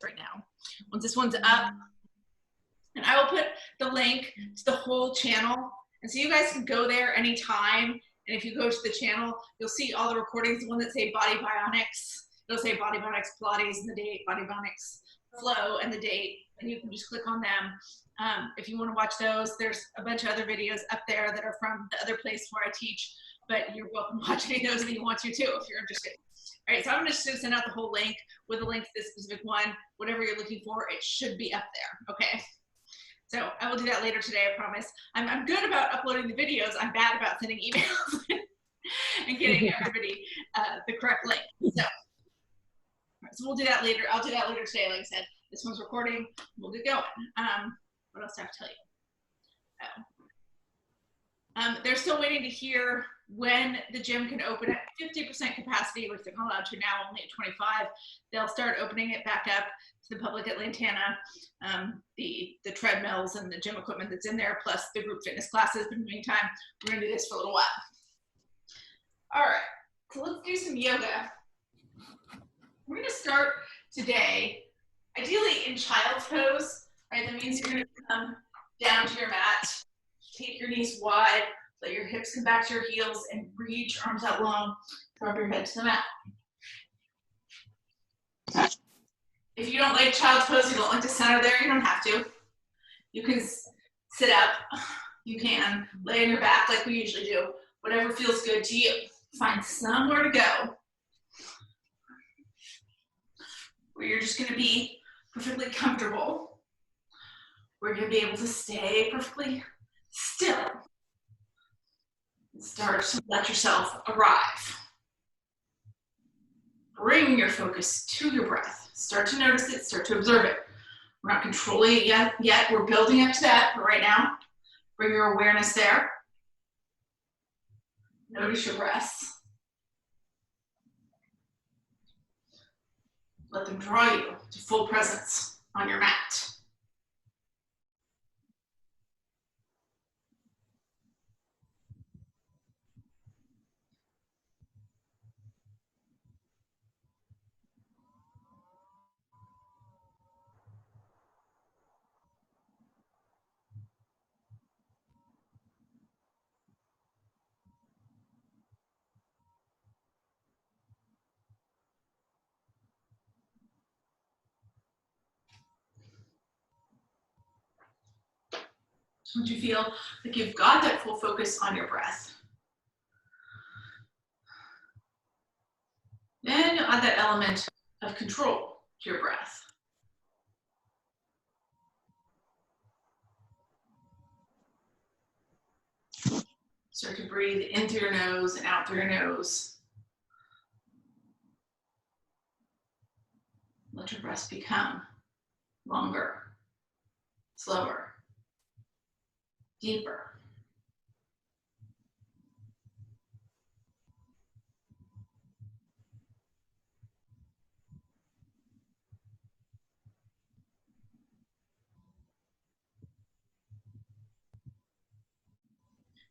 right now. Once this one's up, and I will put the link to the whole channel, and so you guys can go there anytime. And if you go to the channel, you'll see all the recordings. The one that say Body Bionics, it'll say Body Bionics Pilates and the date, Body Bionics Flow and the date, and you can just click on them. If you want to watch those, there's a bunch of other videos up there that are from the other place where I teach, but you're welcome to watch any of those if you want to too, if you're interested. All right, so I'm just gonna send out the whole link with a link to this specific one. Whatever you're looking for, it should be up there, okay? So I will do that later today, I promise. I'm good about uploading the videos. I'm bad about sending emails and getting everybody the correct link. So we'll do that later. I'll do that later today, like I said. This one's recording, we'll get going. What else do I have to tell you? They're still waiting to hear when the gym can open at 50% capacity, which they're not allowed to now, only at 25. They'll start opening it back up to the public at Lantana. The treadmills and the gym equipment that's in there, plus the group fitness classes. But in the meantime, we're gonna do this for a little while. All right, so let's do some yoga. We're gonna start today, ideally in child's pose, right? That means you're gonna come down to your mat, take your knees wide, let your hips come back to your heels, and reach arms out long, drop your head to the mat. If you don't like child's pose, you don't like to center there, you don't have to. You can sit up, you can lay on your back like we usually do, whatever feels good to you. Find somewhere to go where you're just gonna be perfectly comfortable. We're gonna be able to stay perfectly still. Start to let yourself arrive. Bring your focus to your breath. Start to notice it, start to observe it. We're not controlling it yet. We're building up to that, but right now, bring your awareness there. Notice your breaths. Let them draw you to full presence on your mat. Once you feel like you've got that full focus on your breath, then you'll add that element of control to your breath. Start to breathe in through your nose and out through your nose. Let your breath become longer, slower, deeper.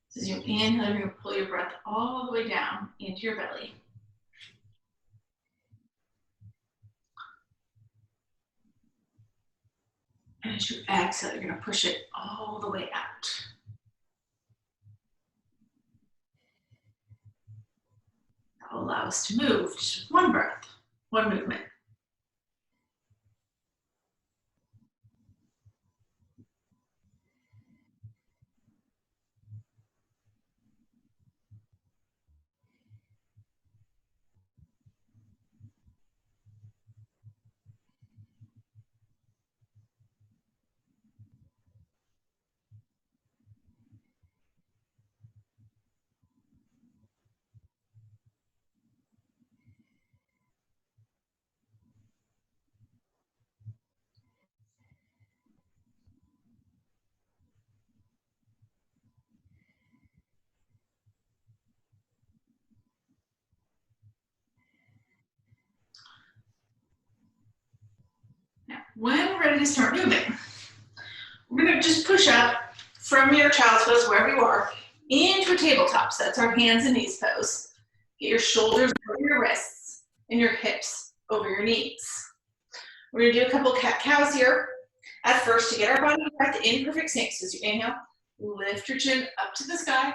So as you inhale, you're going to pull your breath all the way down into your belly. And as you exhale, you're going to push it all the way out. That will allow us to move just with one breath, one movement. Now, when we're ready to start moving, we're going to just push up from your child's pose, wherever you are, into a tabletop. So that's our hands and knees pose. Get your shoulders over your wrists and your hips over your knees. We're gonna do a couple cat-cows here at first to get our body breath in perfect sync. So as you inhale, lift your chin up to the sky,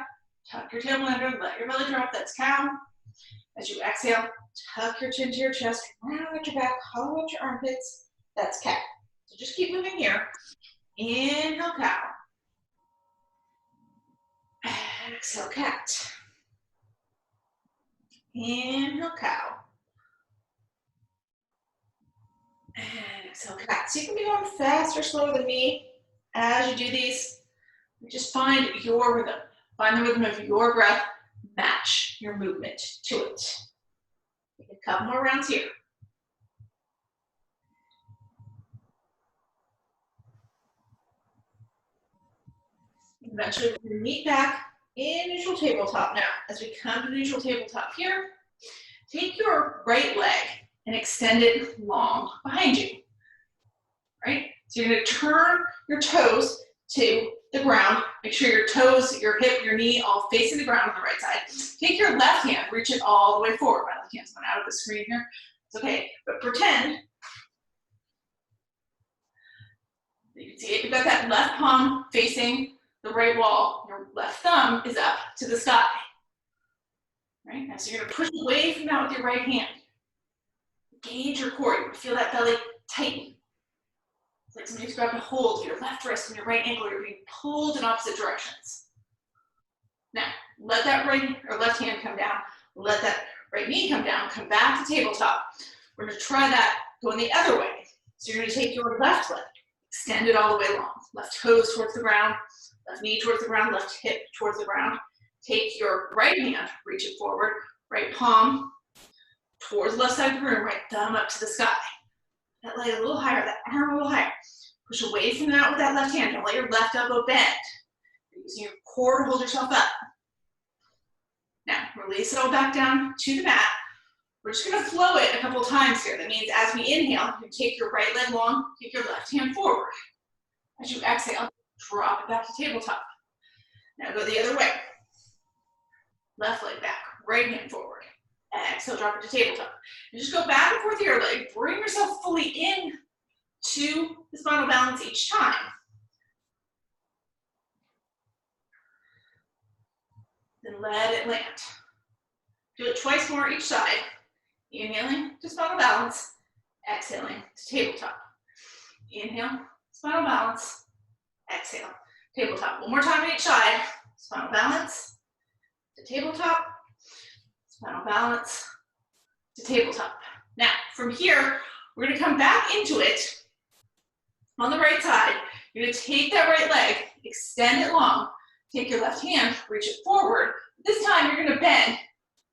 tuck your tail under, let your belly drop, that's cow. As you exhale, tuck your chin to your chest, round out your back, hollow out your armpits, that's cat. So just keep moving here. Inhale, cow. Exhale, cat. Inhale, cow. And exhale, cat. So you can be going faster, slower than me as you do these. Just find your rhythm. Find the rhythm of your breath. Match your movement to it. Take a couple more rounds here. Eventually, we're going to meet back in neutral tabletop now. As we come to neutral tabletop here, take your right leg and extend it long behind you, right? So you're going to turn your toes to the ground. Make sure your toes, your hip, your knee all facing the ground on the right side. Take your left hand, reach it all the way forward. My left hand's going out of the screen here. It's okay, but pretend you can see it. You've got that left palm facing the right wall. Your left thumb is up to the sky. Right? Now, so you're going to push away from that with your right hand. Engage your core. You're going to feel that belly tighten. It's like somebody's grabbed a hold of your left wrist and your right ankle. You're being pulled in opposite directions. Now, let that right or left hand come down. Let that right knee come down. Come back to tabletop. We're going to try that going the other way. So you're going to take your left leg, extend it all the way long. Left toes towards the ground, left knee towards the ground, left hip towards the ground. Take your right hand, reach it forward, right palm towards the left side of the room, right thumb up to the sky. That leg a little higher, that arm a little higher. Push away from that with that left hand. Don't let your left elbow bend. You're using your core to hold yourself up. Now, release it all back down to the mat. We're just going to flow it a couple times here. That means as we inhale, you take your right leg long, take your left hand forward. As you exhale, drop it back to tabletop. Now go the other way. Left leg back, right hand forward. Exhale, drop it to tabletop. And just go back and forth with your leg. Bring yourself fully in to the spinal balance each time. Then let it land. Do it twice more each side. Inhaling to spinal balance. Exhaling to tabletop. Inhale, spinal balance. Exhale, tabletop. One more time on each side. Spinal balance to tabletop. Spinal balance to tabletop. Now, from here, we're going to come back into it on the right side. You're going to take that right leg, extend it long, take your left hand, reach it forward. This time, you're going to bend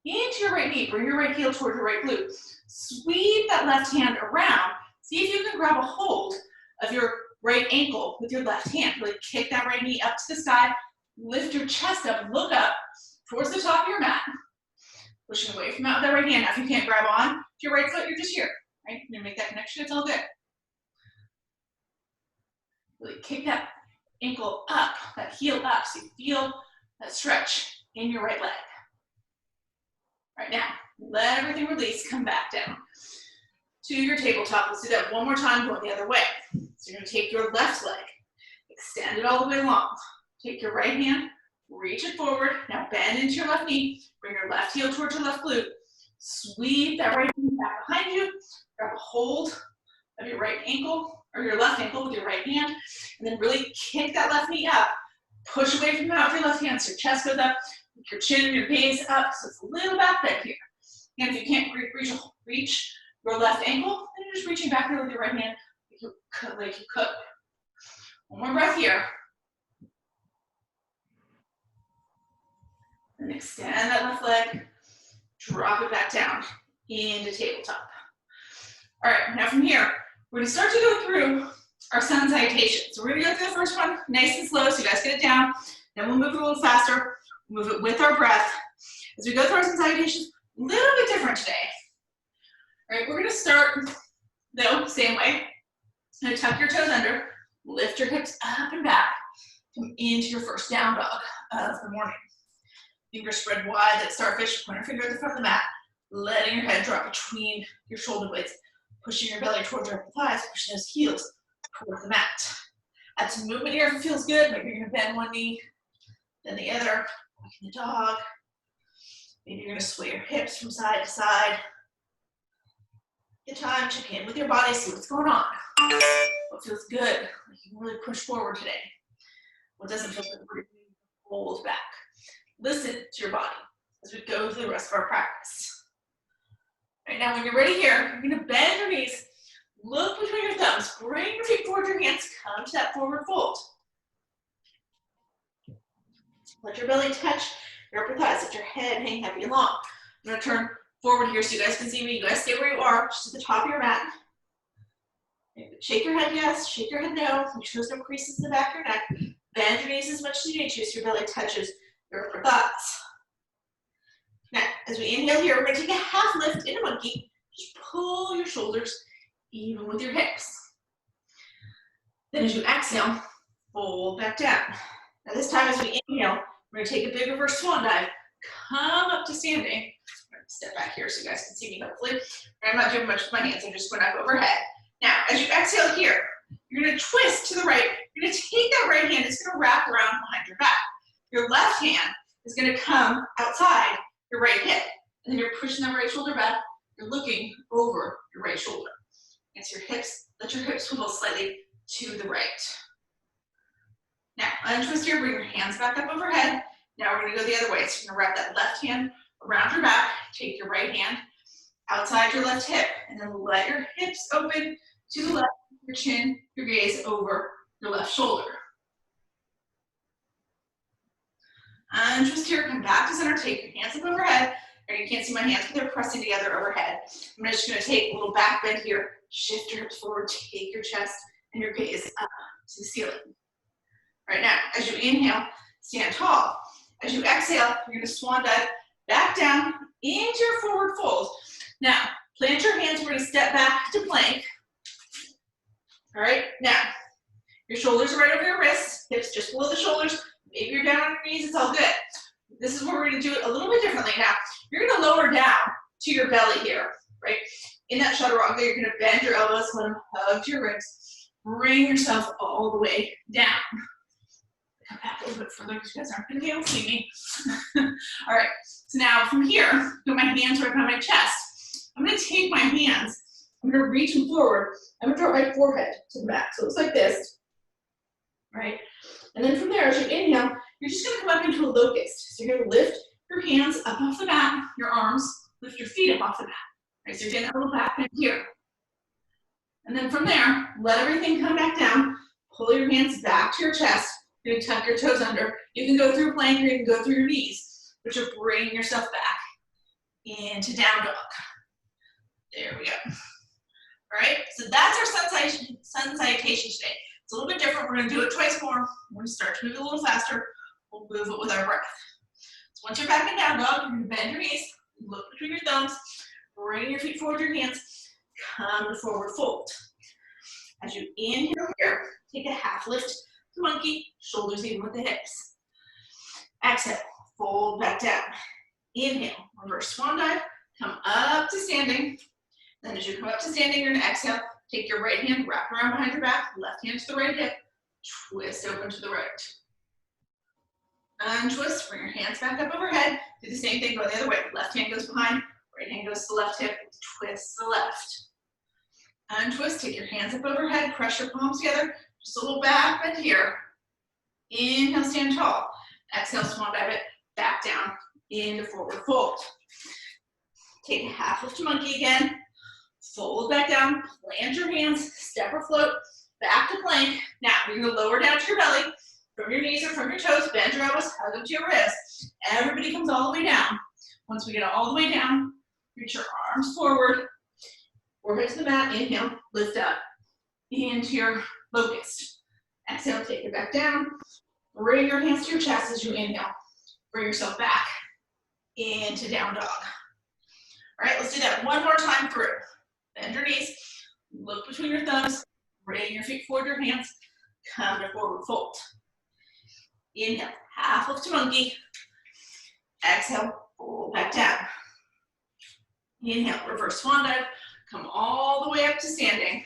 into your right knee. Bring your right heel toward your right glute. Sweep that left hand around. See if you can grab a hold of your right ankle with your left hand. Really kick that right knee up to the sky. Lift your chest up, look up towards the top of your mat. Pushing away from that with that right hand. Now, if you can't grab on to your right foot, you're just here, right? You're gonna make that connection, it's all good. Really kick that ankle up, that heel up, so you feel that stretch in your right leg. Right now, let everything release, come back down to your tabletop. Let's do that one more time, going the other way. So you're gonna take your left leg, extend it all the way long. Take your right hand, reach it forward. Now bend into your left knee. Bring your left heel towards your left glute. Sweep that right knee back behind you. Grab a hold of your right ankle, or your left ankle with your right hand. And then really kick that left knee up. Push away from that with your left hand so your chest goes up. Your chin and your gaze up, so it's a little back bend here. And if you can't reach your left ankle, then you're just reaching back there with your right hand like you could. One more breath here. And extend that left leg, drop it back down into tabletop. All right, now from here, we're gonna start to go through our sun salutation. So we're gonna go through the first one nice and slow so you guys get it down. Then we'll move it a little faster, move it with our breath. As we go through our sun salutations, a little bit different today. All right, we're gonna start, though, same way. Now tuck your toes under, lift your hips up and back, come into your first down dog of the morning. Fingers spread wide like starfish, pointer finger at the front of the mat, letting your head drop between your shoulder blades. Pushing your belly towards your thighs, pushing those heels towards the mat. Add some movement here if it feels good. Maybe you're gonna bend one knee, then the other, walking the dog. Maybe you're gonna sway your hips from side to side. Get time, check in with your body, see what's going on. What feels good, like you can really push forward today. What doesn't feel good, hold back. Listen to your body as we go through the rest of our practice. All right, now when you're ready here, you're gonna bend your knees, look between your thumbs, bring your feet forward, your hands, come to that forward fold. Let your belly touch your upper thighs, let your head hang heavy and long. I'm gonna turn forward here so you guys can see me. You guys stay where you are, just at the top of your mat. Shake your head yes, shake your head no. Make sure there's no creases in the back of your neck. Bend your knees as much as you need to so your belly touches your upper thighs. Now, as we inhale here, we're gonna take a half lift in a monkey. Just pull your shoulders even with your hips. Then as you exhale, fold back down. Now this time as we inhale, we're gonna take a big reverse swan dive, come up to standing. I'm gonna step back here so you guys can see me hopefully. I'm not doing much with my hands, I'm just going up overhead. Now, as you exhale here, you're gonna twist to the right. You're gonna take that right hand, it's gonna wrap around behind your back. Your left hand is gonna come outside your right hip. And then you're pushing that right shoulder back. You're looking over your right shoulder. It's your hips, let your hips swivel slightly to the right. Now, untwist here, bring your hands back up overhead. Now we're gonna go the other way. So you're gonna wrap that left hand around your back, take your right hand outside your left hip, and then let your hips open to the left, your chin, your gaze over your left shoulder. Untwist here, come back to center, take your hands up overhead. Or you can't see my hands, but they're pressing together overhead. I'm just gonna take a little back bend here, shift your hips forward, take your chest and your gaze up to the ceiling. Right now, as you inhale, stand tall. As you exhale, you're gonna swan dive back down into your forward fold. Now, plant your hands, we're gonna step back to plank. All right, now, your shoulders are right over your wrists, hips just below the shoulders. Maybe you're down on your knees, it's all good. This is where we're gonna do it a little bit differently. Now, you're gonna lower down to your belly here, right? In that chaturanga, you're gonna bend your elbows, let them hug to your ribs. Bring yourself all the way down. Come back a little bit further because you guys aren't gonna be able to see me. All right, so now from here, put my hands right behind my chest. I'm gonna take my hands, I'm gonna reach them forward. I'm gonna drop my forehead to the back. So it looks like this, right? And then from there, as you inhale, you're just gonna come up into a locust. So you're gonna lift your hands up off the mat, your arms, lift your feet up off the mat. Right, so you're getting a little back bend here. And then from there, let everything come back down. Pull your hands back to your chest. You're gonna tuck your toes under. You can go through plank or you can go through your knees, but you're bringing yourself back into down dog. There we go. All right, so that's our sun salutation today. It's a little bit different. We're gonna do it twice more. We're gonna start to move it a little faster. We'll move it with our breath. So once you're back in down dog, you're gonna bend your knees, look between your thumbs, bring your feet forward, your hands, come to forward fold. As you inhale here, take a half lift to monkey, shoulders even with the hips. Exhale, fold back down. Inhale, reverse swan dive, come up to standing. Then as you come up to standing, you're gonna exhale, take your right hand, wrap around behind your back, left hand to the right hip, twist open to the right. Untwist, bring your hands back up overhead. Do the same thing, go the other way. Left hand goes behind, right hand goes to the left hip, twist to the left. Untwist, take your hands up overhead, press your palms together, just a little back bend here. Inhale, stand tall. Exhale, swan dive it back down into forward fold. Take a half lift to monkey again. Fold back down, plant your hands, step or float, back to plank. Now, you're gonna lower down to your belly, from your knees or from your toes, bend your elbows, hug them to your wrists. Everybody comes all the way down. Once we get all the way down, reach your arms forward, forehead to the mat, inhale, lift up into your locust. Exhale, take it back down. Bring your hands to your chest as you inhale. Bring yourself back into down dog. All right, let's do that one more time through. Bend your knees, look between your thumbs, bring your feet forward, your hands, come to forward fold. Inhale, half lift to monkey. Exhale, fold back down. Inhale, reverse swan dive, come all the way up to standing.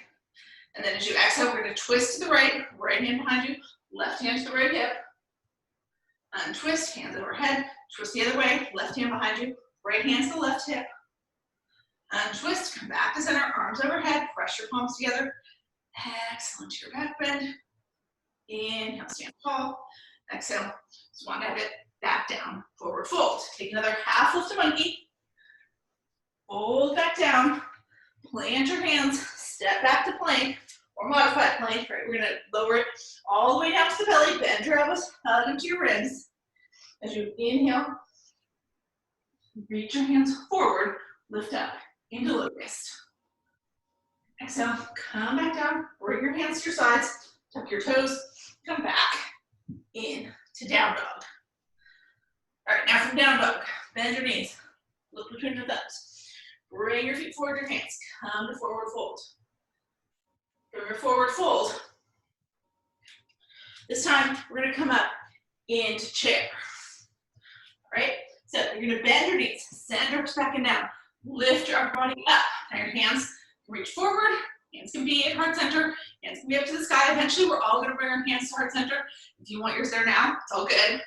And then as you exhale, we're going to twist to the right, right hand behind you, left hand to the right hip. Untwist, hands overhead, twist the other way, left hand behind you, right hand to the left hip. Untwist, come back to center, arms overhead, press your palms together. Excellent, to your back bend. Inhale, stand tall. Exhale, swan dive it, back down, forward fold. Take another half lift to monkey. Fold back down, plant your hands, step back to plank or modified plank. Right, we're gonna lower it all the way down to the belly, bend your elbows, hug into your ribs. As you inhale, reach your hands forward, lift up into locust. Exhale, come back down, bring your hands to your sides, tuck your toes, come back in to down dog. All right, now from down dog, bend your knees, look between your thumbs. Bring your feet forward, your hands, come to forward fold. From your forward fold, this time we're gonna come up into chair. All right, so you're gonna bend your knees, send hips back and down, lift your body up. Now your hands reach forward, hands can be at heart center, hands can be up to the sky. Eventually we're all gonna bring our hands to heart center. If you want yours there now, it's all good.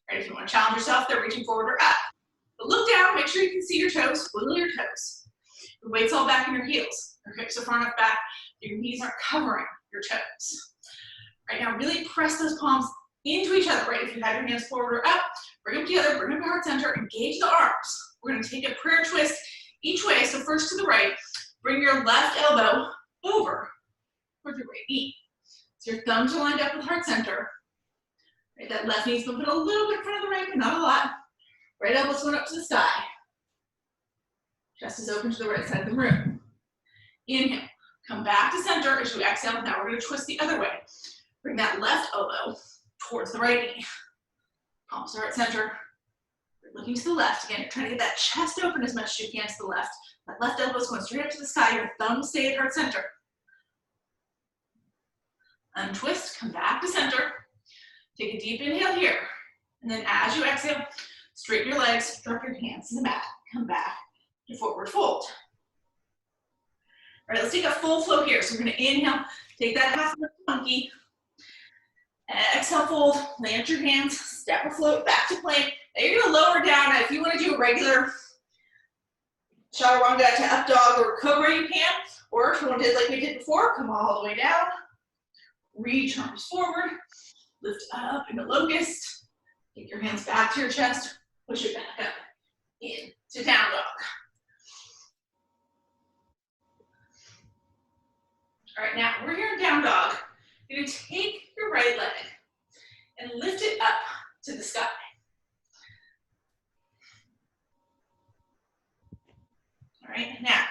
Right, if you wanna challenge yourself, they're reaching forward or up. But look down, make sure you can see your toes, wiggle your toes. The weight's all back in your heels. Your hips are far enough back, your knees aren't covering your toes. Right now, really press those palms into each other, right? If you have your hands forward or up, bring them together, bring them to heart center, engage the arms. We're gonna take a prayer twist each way. So first to the right, bring your left elbow over towards your right knee. So your thumbs are lined up with heart center. Right, that left knee's gonna put a little bit in front of the right, but not a lot. Right elbow's going up to the sky. Chest is open to the right side of the room. Inhale, come back to center as you exhale. Now we're gonna twist the other way. Bring that left elbow towards the right knee. Palms are at center. You're looking to the left. Again, you're trying to get that chest open as much as you can to the left. That left elbow is going straight up to the sky. Your thumbs stay at heart center. Untwist, come back to center. Take a deep inhale here. And then as you exhale, straighten your legs, drop your hands to the mat. Come back to forward fold. All right, let's take a full flow here. So we're gonna inhale, take that half lift monkey. Exhale, fold, plant your hands, step or float back to plank. Now you're gonna lower down. Now if you wanna do a regular chaturanga to up dog or cobra, you can. Or if you want to do like we did before, come all the way down. Reach arms forward, lift up into locust. Take your hands back to your chest, push it back up into down dog. All right, now we're here in down dog. You're gonna take your right leg and lift it up to the sky. All right, now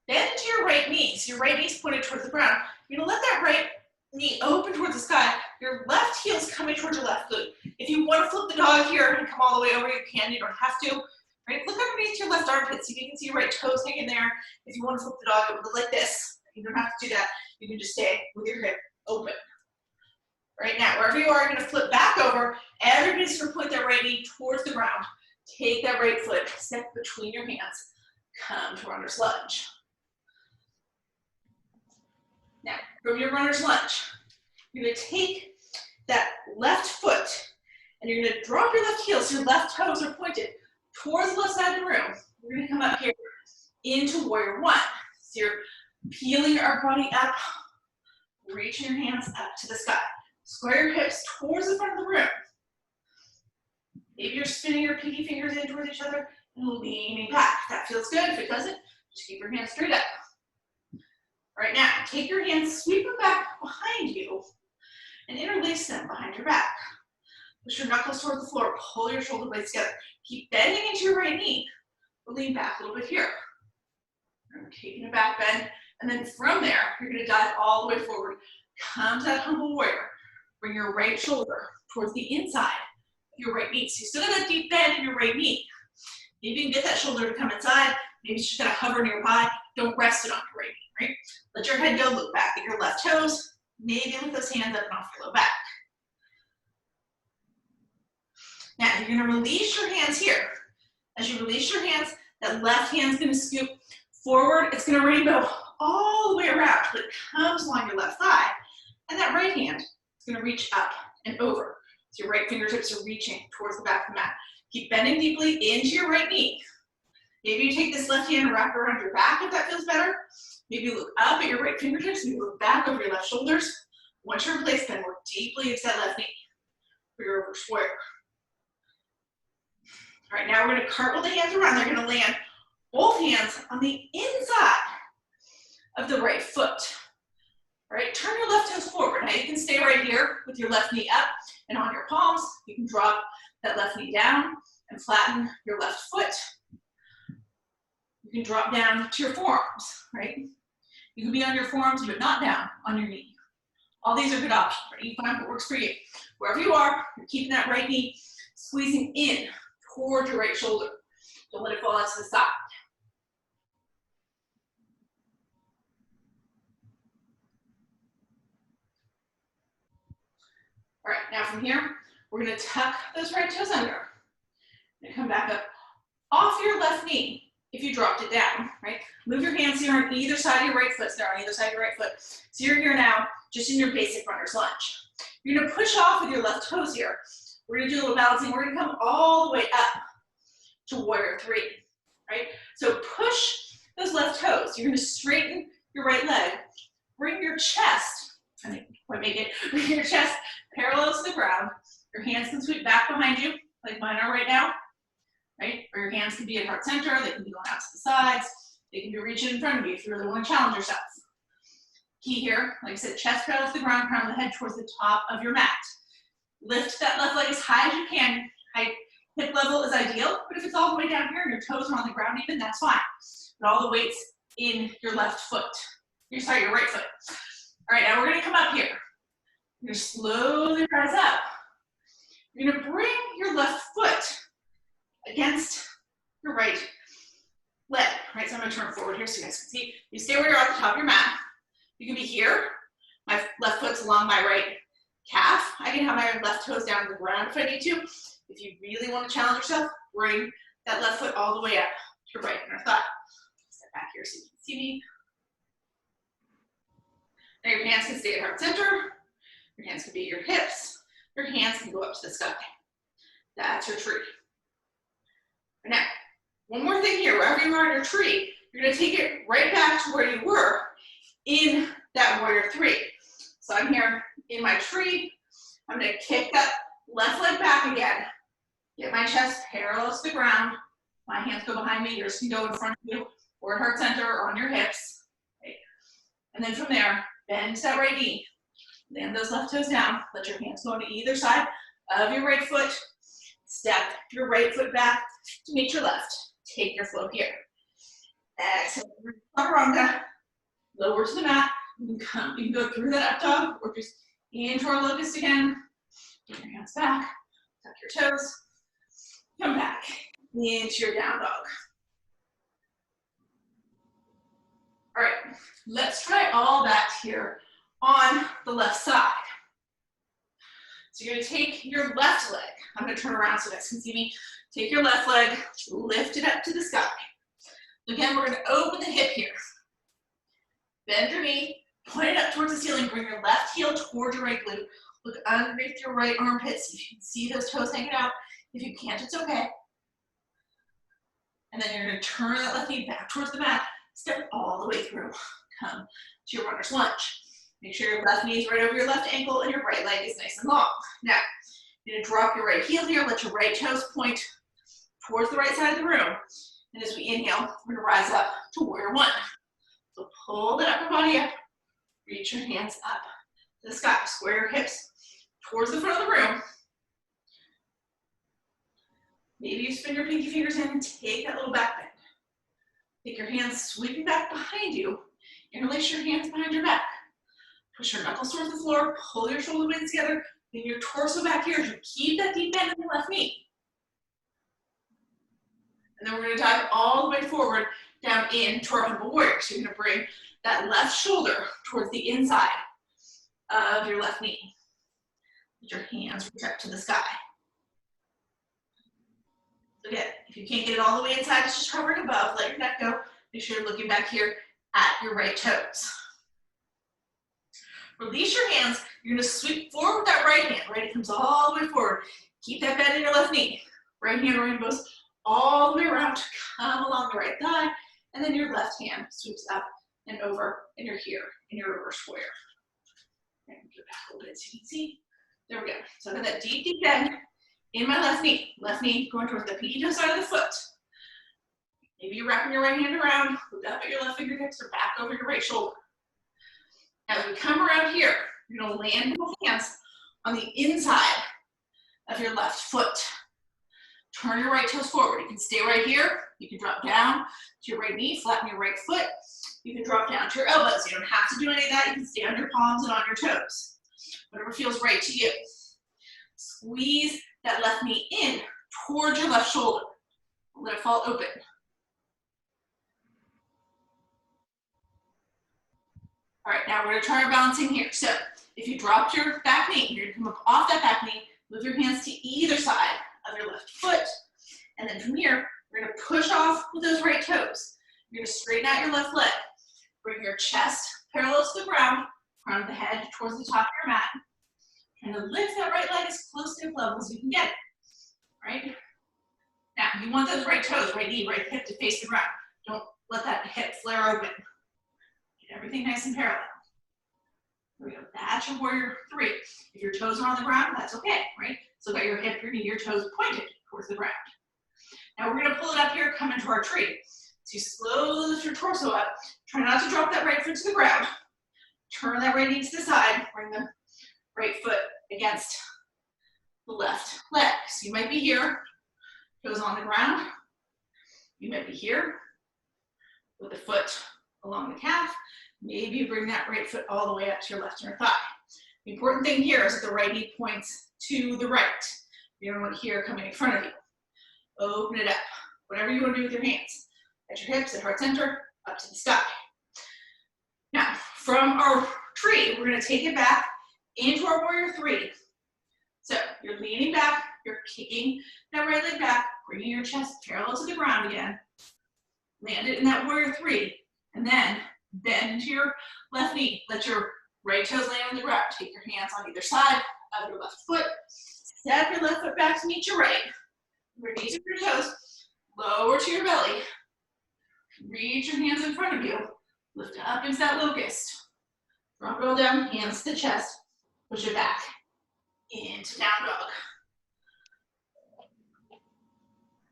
bend to your right knee. So your right knee's pointed towards the ground. You're gonna let that right knee open towards the sky. Your left heel's coming towards your left glute. If you want to flip the dog here and come all the way over, you can. You don't have to. Right? Look underneath your left armpit so you can see your right toes hanging there. If you want to flip the dog, it would look like this. You don't have to do that. You can just stay with your hip open. Right now, wherever you are, you're gonna flip back over. Everybody's gonna point their right knee towards the ground. Take that right foot, step between your hands. Come to runner's lunge. Now, from your runner's lunge, you're gonna take that left foot and you're gonna drop your left heel so your left toes are pointed towards the left side of the room. We're gonna come up here into warrior one. So you're peeling your upper body up, reaching your hands up to the sky. Square your hips towards the front of the room. Maybe you're spinning your pinky fingers in towards each other and leaning back. If that feels good. If it doesn't, just keep your hands straight up. All right, now take your hands, sweep them back behind you and interlace them behind your back. Push your knuckles towards the floor, pull your shoulder blades together. Keep bending into your right knee, but lean back a little bit here. Remember, taking a back bend, and then from there, you're gonna dive all the way forward. Come to that humble warrior. Bring your right shoulder towards the inside of your right knee. So you still got that deep bend in your right knee. Maybe you can get that shoulder to come inside. Maybe it's just gonna hover nearby. Don't rest it on your right knee, right? Let your head go, look back at your left toes. Maybe lift those hands up and off your low back. Now you're gonna release your hands here. As you release your hands, that left hand's gonna scoop Forward, it's gonna rainbow all the way around, but it comes along your left thigh, and that right hand is gonna reach up and over. So your right fingertips are reaching towards the back of the mat. Keep bending deeply into your right knee. Maybe you take this left hand and wrap it around your back if that feels better. Maybe you look up at your right fingertips, maybe look back over your left shoulders. Once you're in place, bend more deeply into that left knee for your over square. All right, now we're gonna cartwheel the hands around. They're gonna land both hands on the inside of the right foot. All right, turn your left toes forward. Now you can stay right here with your left knee up and on your palms. You can drop that left knee down and flatten your left foot. You can drop down to your forearms, right? You can be on your forearms, but not down on your knee. All these are good options, right? You find what works for you. Wherever you are, you're keeping that right knee squeezing in toward your right shoulder. Don't let it fall out to the side. All right, now from here, we're gonna tuck those right toes under. And come back up off your left knee if you dropped it down, right? Move your hands here on either side of your right foot. Start on either side of your right foot. So you're here now, just in your basic runner's lunge. You're gonna push off with your left toes here. We're gonna do a little balancing. We're gonna come all the way up to warrior three, right? So push those left toes. You're gonna straighten your right leg. Bring your chest, I think I make it, bring your chest parallel to the ground. Your hands can sweep back behind you, like mine are right now, right? Or your hands can be at heart center, they can be going out to the sides, they can be reaching in front of you if you really want to challenge yourself. Key here, like I said, chest parallel to the ground, crown of the head towards the top of your mat. Lift that left leg as high as you can. Hip level is ideal, but if it's all the way down here and your toes are on the ground even, that's fine. But all the weight's in your left foot. Your right foot. All right, now we're gonna come up here. You're gonna slowly rise up. You're gonna bring your left foot against your right leg, right? So I'm gonna turn forward here so you guys can see. You stay where you're at the top of your mat. You can be here. My left foot's along my right calf. I can have my left toes down to the ground if I need to. If you really want to challenge yourself, bring that left foot all the way up to your right inner thigh. Step back here so you can see me. Now your hands can stay at heart center. Your hands can be at your hips. Your hands can go up to the sky. That's your tree. Now, one more thing here. Wherever you are in your tree, you're going to take it right back to where you were in that warrior three. So I'm here in my tree. I'm going to kick that left leg back again. Get my chest parallel to the ground. My hands go behind me. Yours can go in front of you or at heart center or on your hips. Okay. And then from there, bend that right knee. Land those left toes down. Let your hands go to either side of your right foot. Step your right foot back to meet your left. Take your flow here. Exhale, chaturanga. Lower to the mat. You can go through that up dog or just into our locust again. Get your hands back. Tuck your toes. Come back into your down dog. All right, let's try all that here on the left side. So you're gonna take your left leg. I'm gonna turn around so you guys can see me. Take your left leg, lift it up to the sky. Again, we're gonna open the hip here. Bend your knee, point it up towards the ceiling, bring your left heel toward your right glute. Look underneath your right armpit, see if you can see those toes hanging out. If you can't, it's okay. And then you're gonna turn that left knee back towards the mat, step all the way through. Come to your runner's lunge. Make sure your left knee is right over your left ankle and your right leg is nice and long. Now, you're gonna drop your right heel here, let your right toes point towards the right side of the room. And as we inhale, we're gonna rise up to warrior one. So pull that upper body up, reach your hands up to the sky, square your hips towards the front of the room. Maybe you spin your pinky fingers in and take that little back bend. Take your hands sweeping back behind you, interlace your hands behind your back. Push your knuckles towards the floor, pull your shoulder blades together, bring your torso back here. So keep that deep bend in the left knee. And then we're gonna dive all the way forward down into our humble warrior. So you're gonna bring that left shoulder towards the inside of your left knee. Let your hands reach up to the sky. Again, if you can't get it all the way inside, it's just hovering above. Let your neck go. Make sure you're looking back here at your right toes. Release your hands. You're gonna sweep forward with that right hand. Right, it comes all the way forward. Keep that bend in your left knee. Right hand rainbows all the way around. Come along the right thigh. And then your left hand sweeps up and over, and you're here in your reverse warrior. And get back a little bit so you can see. There we go. So I got that deep, deep bend in my left knee. Left knee going towards the pinky toe side of the foot. Maybe you're wrapping your right hand around, look up at your left fingertips or back over your right shoulder. As we come around here, you're gonna land both hands on the inside of your left foot. Turn your right toes forward. You can stay right here. You can drop down to your right knee, flatten your right foot. You can drop down to your elbows. You don't have to do any of that. You can stay on your palms and on your toes. Whatever feels right to you. Squeeze that left knee in towards your left shoulder. Let it fall open. All right, now we're gonna try our balancing here. So if you dropped your back knee, you're gonna come up off that back knee, move your hands to either side of your left foot. And then from here, we're gonna push off with those right toes. You're gonna straighten out your left leg. Bring your chest parallel to the ground, crown of the head towards the top of your mat. And then lift that right leg as close to hip level as you can get it, right? Now, you want those right toes, right knee, right hip to face the ground. Don't let that hip flare open. Get everything nice and parallel. Here we go, that's your warrior three. If your toes are on the ground, that's okay, right? So got your hip, your knee, your toes pointed towards the ground. Now we're gonna pull it up here, come into our tree. So you slowly lift your torso up. Try not to drop that right foot to the ground. Turn that right knee to the side. Bring the right foot against the left leg. So you might be here, toes on the ground. You might be here with the foot along the calf. Maybe you bring that right foot all the way up to your left inner thigh. The important thing here is that the right knee points to the right. You don't want here coming in front of you. Open it up. Whatever you want to do with your hands. At your hips, at heart center, up to the sky. Now, from our tree, we're going to take it back into our warrior three. So you're leaning back, you're kicking that right leg back, bringing your chest parallel to the ground again. Land it in that warrior three, and then bend to your left knee. Let your right toes land on the ground. Take your hands on either side of your left foot. Step your left foot back to meet your right. Your knees and your toes, lower to your belly. Reach your hands in front of you. Lift up into that locust. Drop it all down, hands to the chest. Push it back into down dog.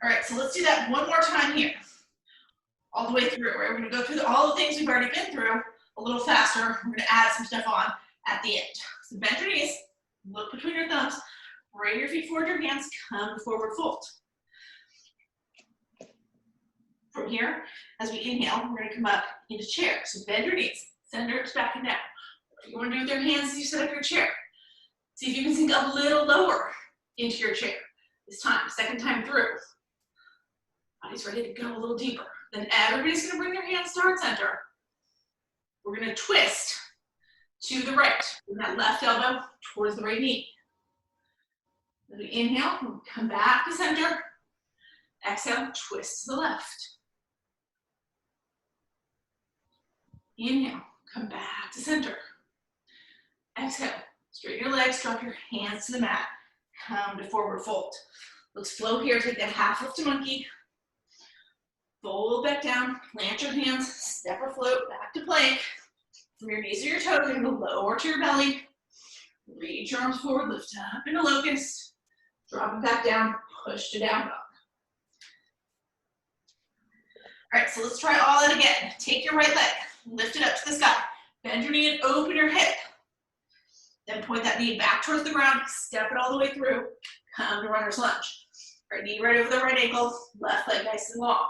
All right, so let's do that one more time here. All the way through, right? We're gonna go through all the things we've already been through a little faster. We're gonna add some stuff on at the end. So bend your knees, look between your thumbs, bring your feet forward, your hands, come to forward fold. From here, as we inhale, we're gonna come up into chair. So bend your knees, center it back and down. What you wanna do with your hands as you set up your chair. See if you can sink a little lower into your chair. This time, second time through. Body's ready to go a little deeper. Then everybody's gonna bring their hands to heart center. We're gonna twist to the right. Bring that left elbow towards the right knee. Then we inhale, we'll come back to center. Exhale, twist to the left. Inhale, come back to center. Exhale, straighten your legs, drop your hands to the mat. Come to forward fold. Let's flow here, take that half lift to monkey. Fold back down, plant your hands, step or float back to plank. From your knees or your toes, you're gonna lower to your belly. Reach your arms forward, lift up into locust. Drop it back down, push to down dog. All right, so let's try all that again. Take your right leg, lift it up to the sky. Bend your knee and open your hip. Then point that knee back towards the ground, step it all the way through, come to runner's lunge. Right knee right over the right ankle, left leg nice and long.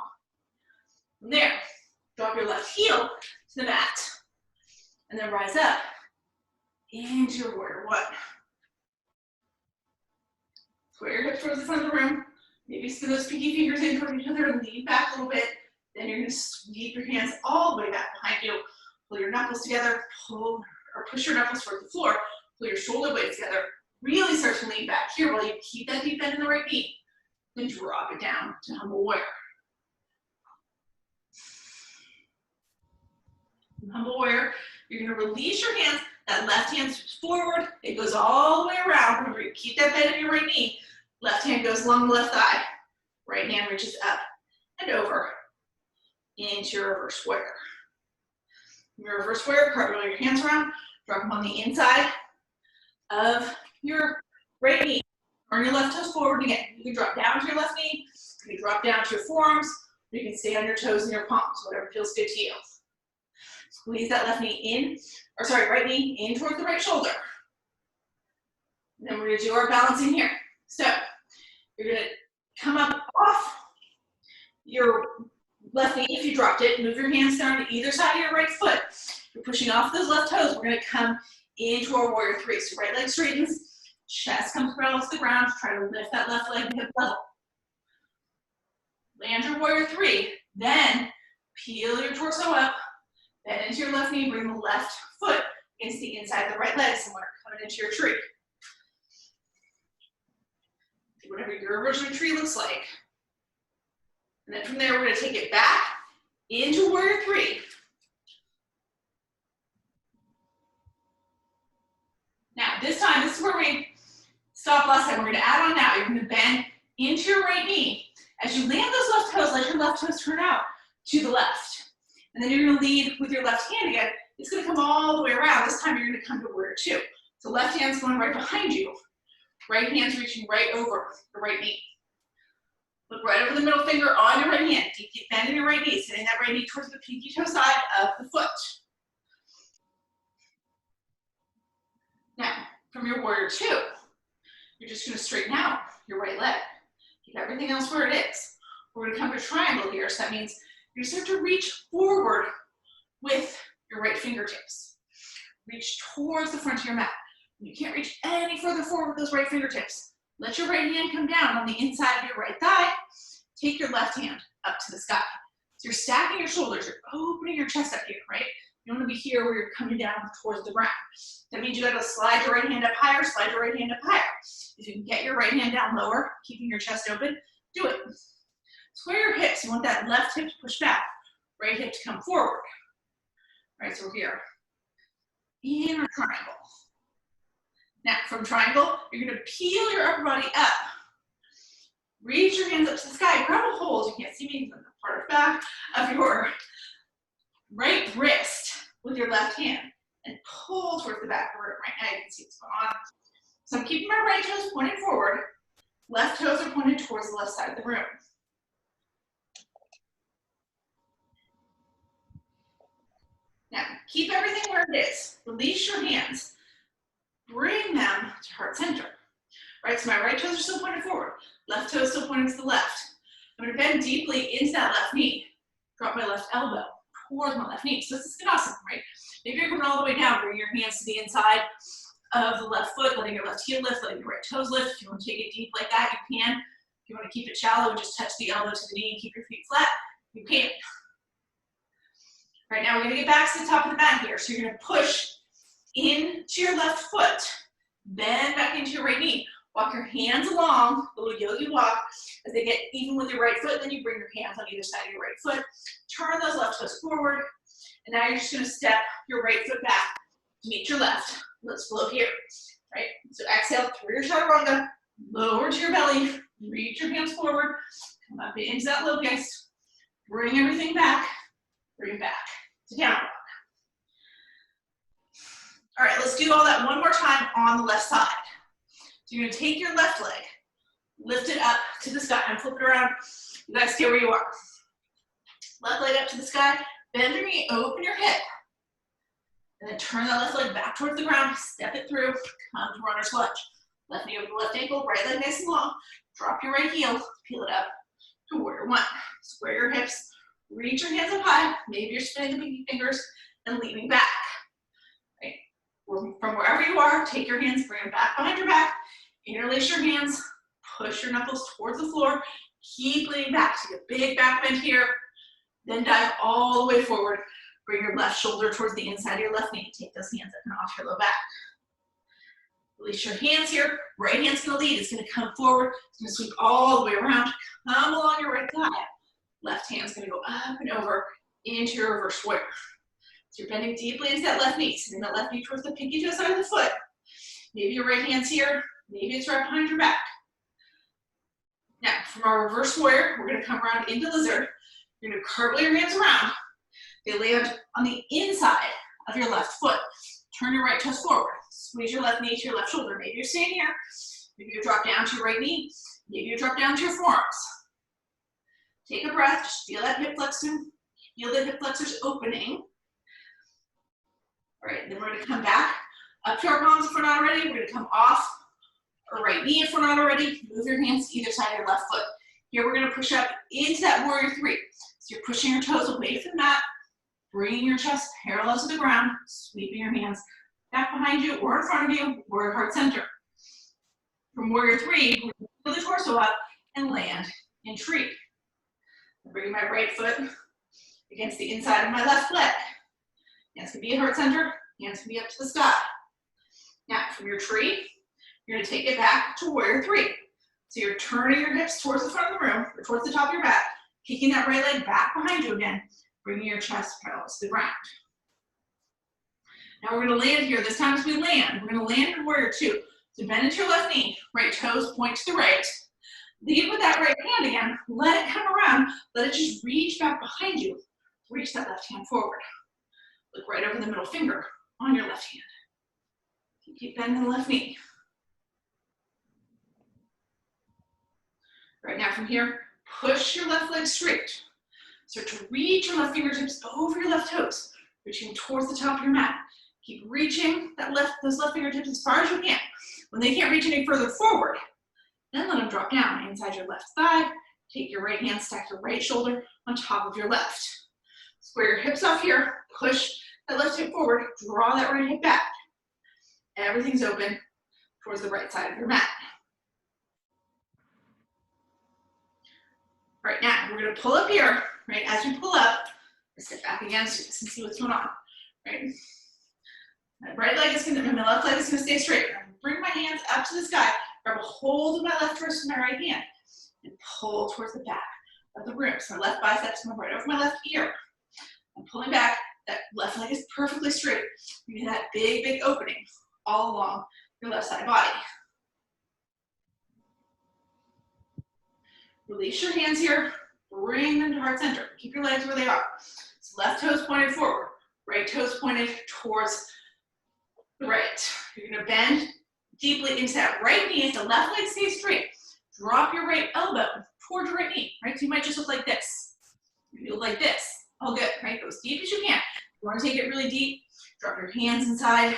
From there, drop your left heel to the mat, and then rise up into your warrior one. Square your hips towards the front of the room, maybe spin those pinky fingers in toward each other and lean back a little bit. Then you're gonna sweep your hands all the way back behind you. Pull your knuckles together, pull or push your knuckles towards the floor, pull your shoulder blades together. Really start to lean back here while you keep that deep bend in the right knee. Then drop it down to humble warrior. Humble warrior. You're gonna release your hands. That left hand's forward. It goes all the way around. Remember, you keep that bend in your right knee. Left hand goes along the left thigh. Right hand reaches up and over into your reverse warrior. Your reverse warrior, cartwheel your hands around. Drop them on the inside of your right knee. Turn your left toes forward again. You can drop down to your left knee. You can drop down to your forearms. You can stay on your toes and your palms, whatever feels good to you. Squeeze that left knee in, or sorry, right knee in towards the right shoulder. And then we're gonna do our balancing here. So you're gonna come up off your left knee if you dropped it. Move your hands down to either side of your right foot. You're pushing off those left toes. We're gonna come into our warrior three. So right leg straightens, chest comes parallel to the ground. Try to lift that left leg hip level. Land your warrior three. Then peel your torso up. Bend into your left knee, bring the left foot against the inside of the right leg somewhere, coming into your tree. Whatever your version of tree looks like. And then from there, we're gonna take it back into warrior three. Now, this time, this is where we stopped last time. We're gonna add on now. You're gonna bend into your right knee. As you land those left toes, let your left toes turn out to the left. And then you're gonna lead with your left hand again. It's gonna come all the way around. This time you're gonna come to warrior two. So left hand's going right behind you. Right hand's reaching right over the right knee. Look right over the middle finger on your right hand. Keep bending your right knee, sending that right knee towards the pinky toe side of the foot. Now, from your warrior two, you're just gonna straighten out your right leg. Keep everything else where it is. We're gonna come to triangle here, so that means you're gonna start to reach forward with your right fingertips. Reach towards the front of your mat. You can't reach any further forward with those right fingertips. Let your right hand come down on the inside of your right thigh. Take your left hand up to the sky. So you're stacking your shoulders, you're opening your chest up here, right? You want to be here where you're coming down towards the ground. That means you gotta slide your right hand up higher, slide your right hand up higher. If you can get your right hand down lower, keeping your chest open, do it. Square your hips. You want that left hip to push back, right hip to come forward. Right, so we're here. In a triangle. Now, from triangle, you're gonna peel your upper body up. Reach your hands up to the sky. Grab a hold. You can't see me, but the part of back of your right wrist with your left hand and pull towards the back of the room. Right now, you can see what's going on. So I'm keeping my right toes pointed forward. Left toes are pointed towards the left side of the room. Now, keep everything where it is. Release your hands. Bring them to heart center. Right, so my right toes are still pointed forward. Left toe is still pointing to the left. I'm gonna bend deeply into that left knee. Drop my left elbow towards my left knee. So this is Vinyasa, right? Maybe you're going all the way down. Bring your hands to the inside of the left foot, letting your left heel lift, letting your right toes lift. If you want to take it deep like that, you can. If you want to keep it shallow and just touch the elbow to the knee and keep your feet flat, you can. Right now, we're going to get back to the top of the mat here. So you're going to push into your left foot, bend back into your right knee. Walk your hands along, a little yogi walk. As they get even with your right foot, then you bring your hands on either side of your right foot. Turn those left toes forward. And now you're just going to step your right foot back to meet your left. Let's flow here, right? So exhale through your chaturanga, lower to your belly, reach your hands forward, come up into that low guys. Bring everything back, bring back to downward dog. All right, let's do all that one more time on the left side. So you're gonna take your left leg, lift it up to the sky, and flip it around. You guys stay where you are. Left leg up to the sky, bend your knee, open your hip. And then turn that left leg back towards the ground, step it through, come to runner's lunge. Left knee over the left ankle, right leg nice and long. Drop your right heel, peel it up to warrior one. Square your hips, reach your hands up high. Maybe you're spinning the pinky fingers and leaning back. Right? From wherever you are, take your hands, bring them back behind your back. Interlace your hands, push your knuckles towards the floor. Keep leaning back. Take a big back bend here. Then dive all the way forward. Bring your left shoulder towards the inside of your left knee. Take those hands up and off your low back. Release your hands here. Right hand's gonna lead. It's gonna come forward. It's gonna sweep all the way around. Come along your right thigh. Left hand's gonna go up and over into your reverse warrior. So you're bending deeply into that left knee, sending that left knee towards the pinky toe side of the foot. Maybe your right hand's here, maybe it's right behind your back. Now, from our reverse warrior, we're gonna come around into lizard. You're gonna curl your hands around. They land on the inside of your left foot. Turn your right toes forward. Squeeze your left knee to your left shoulder. Maybe you're staying here. Maybe you drop down to your right knee. Maybe you drop down to your forearms. Take a breath, just feel that hip flexor. Feel the hip flexors opening. All right, then we're gonna come back up to our palms if we're not ready. We're gonna come off our right knee if we're not already. Move your hands to either side of your left foot. Here we're gonna push up into that warrior three. So you're pushing your toes away from the mat, bringing your chest parallel to the ground, sweeping your hands back behind you or in front of you, or heart center. From warrior three, we're gonna pull the torso up and land in tree. I'm bringing my right foot against the inside of my left leg. Hands can be at heart center, hands can be up to the sky. Now, from your tree, you're gonna take it back to warrior three. So you're turning your hips towards the front of the room, or towards the top of your back, kicking that right leg back behind you again, bringing your chest parallel to the ground. Now we're gonna land here. This time as we land, we're gonna land in warrior two. So bend into your left knee, right toes point to the right. Lead with that right hand again. Let it come around. Let it just reach back behind you. Reach that left hand forward. Look right over the middle finger on your left hand. Keep bending the left knee. Right now from here, push your left leg straight. Start to reach your left fingertips over your left toes, reaching towards the top of your mat. Keep reaching those left fingertips as far as you can. When they can't reach any further forward, then let them drop down inside your left thigh. Take your right hand, stack your right shoulder on top of your left. Square your hips off here, push that left hip forward, draw that right hip back. Everything's open towards the right side of your mat. All right, now we're gonna pull up here, right? As we pull up, step back again so you can see what's going on, right? My left leg is gonna stay straight. I'm gonna bring my hands up to the sky, grab a hold of my left wrist with my right hand, and pull towards the back of the room. So my left bicep's going right over my left ear. I'm pulling back, that left leg is perfectly straight. You get that big, big opening all along your left side body. Release your hands here, bring them to heart center. Keep your legs where they are. So left toes pointed forward, right toes pointed towards the right. You're gonna bend deeply into that right knee as the left leg stays straight. Drop your right elbow towards your right knee, right? So you might just look like this. You look like this, all good, right? Go as deep as you can. If you wanna take it really deep, drop your hands inside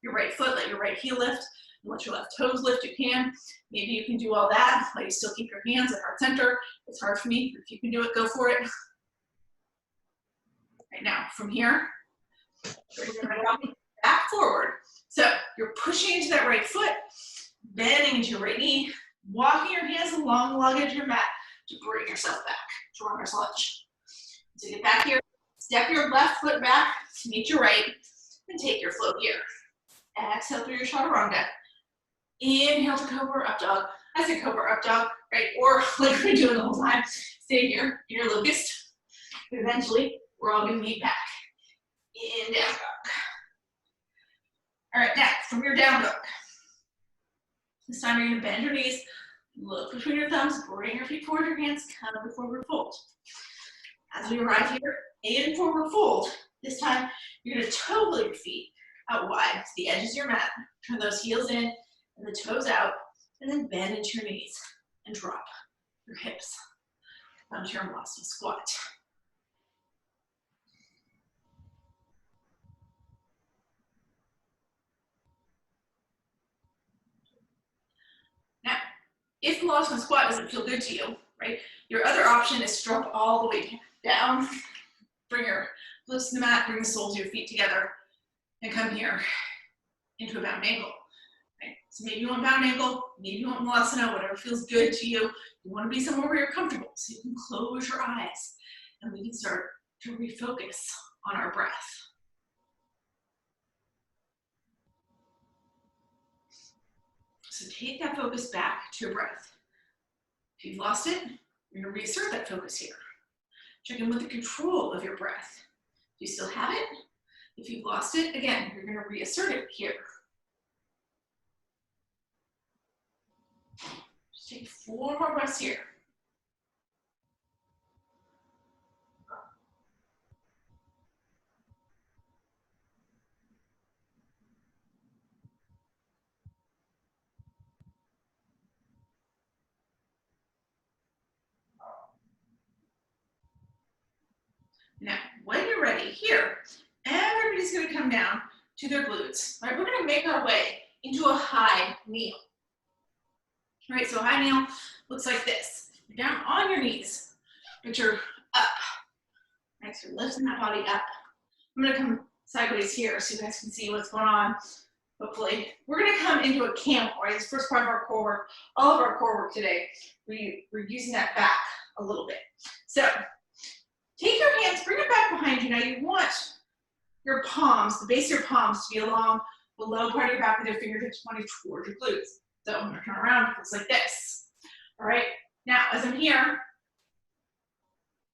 your right foot, let your right heel lift, and let your left toes lift, you can. Maybe you can do all that, but you still keep your hands at heart center. It's hard for me, if you can do it, go for it. Right now, from here, back forward. So you're pushing into that right foot, bending into your right knee, walking your hands along the long edge of your mat to bring yourself back to runner's lunge. So get back here, step your left foot back to meet your right, and take your float here. Exhale through your chaturanga. Inhale to cobra up dog. I say cobra up dog, right? Or like we're doing the whole time, stay here in your locust. Eventually, we're all gonna meet back in down dog. All right, next, from your down dog. This time you're gonna bend your knees, look between your thumbs, bring your feet forward, your hands come to forward fold. As we arrive here, in forward fold, this time you're gonna toe wheel your feet out wide to the edges of your mat. Turn those heels in and the toes out, and then bend into your knees and drop your hips down to your Vinyasa squat. Now, if Vinyasa squat doesn't feel good to you, right, your other option is to drop all the way down, bring your glutes to the mat, bring the soles of your feet together, and come here into a bound ankle. Right? So maybe you want bound ankle, maybe you want Vinyasa, whatever feels good to you. You want to be somewhere where you're comfortable, so you can close your eyes, and we can start to refocus on our breath. So take that focus back to your breath. If you've lost it, you're going to reassert that focus here. Check in with the control of your breath. Do you still have it? If you've lost it, again, you're gonna reassert it here. Just take 4 more breaths here. Now, when you're ready, here, everybody's gonna come down to their glutes. All right, we're gonna make our way into a high kneel. All right, so a high kneel looks like this. You're down on your knees, but you're up. All right, so you're lifting that body up. I'm gonna come sideways here so you guys can see what's going on. Hopefully, we're gonna come into a camel, right? This first part of our core work, all of our core work today, we're using that back a little bit. So, take your hands, bring it back behind you. Now you want your palms, the base of your palms to be along the low part of your back with your fingertips pointing towards your glutes. So I'm gonna turn around, it looks like this. All right, now as I'm here,